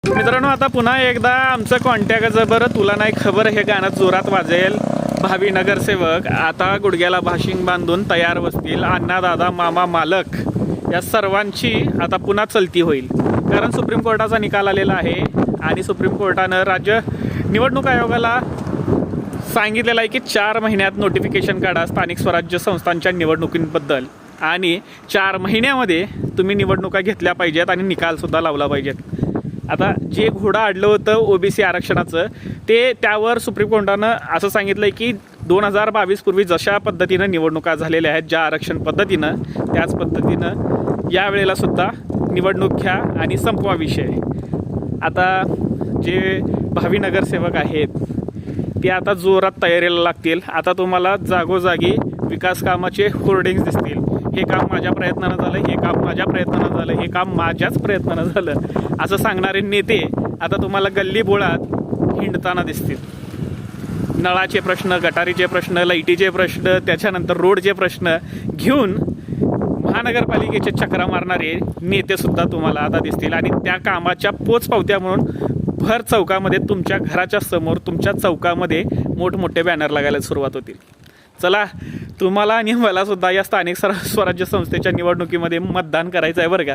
मित्रांनो, आता पुन्हा एकदा आमचं कॉन्टॅक्ट बरं तुला नाही खबर हे गाणं जोरात वाजेल. भावी नगरसेवक आता गुडघ्याला भाशिंग बांधून तयार बसतील. अण्णा दादा मामा मालक या सर्वांची आता पुन्हा चलती होईल. कारण सुप्रीम कोर्टाचा निकाल आलेला आहे आणि सुप्रीम कोर्टानं राज्य निवडणूक आयोगाला सांगितलेलं आहे की 4 महिन्यात नोटिफिकेशन काढा स्थानिक स्वराज्य संस्थांच्या निवडणुकींबद्दल आणि 4 महिन्यामध्ये तुम्ही निवडणुका घेतल्या पाहिजेत आणि निकालसुद्धा लावला पाहिजेत. आता जे घोडं अडलं होतं ओबीसी आरक्षणाचं ते त्यावर सुप्रीम कोर्टानं असं सांगितलं आहे की 2022 पूर्वी जशा पद्धतीनं निवडणुका झालेल्या आहेत ज्या आरक्षण पद्धतीनं त्याच पद्धतीनं यावेळेलासुद्धा निवडणूक घ्या आणि संपवा विषय. आता जे भावी नगरसेवक आहेत ते आता जोरात तयारीला लागतील. आता तुम्हाला जागोजागी विकास कामाचे होर्डिंग्स दिसतील. हे काम माझ्या प्रयत्नानं झालं, हे काम माझ्या प्रयत्नानं झालं, हे काम माझ्याच प्रयत्नानं झालं असं सांगणारे नेते आता तुम्हाला गल्ली बोळात हिंडताना दिसतील. नळाचे प्रश्न, गटारीचे प्रश्न, लाईटीचे प्रश्न, त्याच्यानंतर रोडचे प्रश्न घेऊन महानगरपालिकेचे चक्रा मारणारे नेतेसुद्धा तुम्हाला आता दिसतील आणि त्या कामाच्या पोचपावत्या म्हणून भर चौकामध्ये तुमच्या घराच्या समोर तुमच्या चौकामध्ये मोठमोठे बॅनर लागायला सुरुवात होतील. चला, तुम्हाला आणि मलासुद्धा या स्थानिक स्वराज्य संस्थेच्या निवडणुकीमध्ये मतदान करायचं आहे बरं का.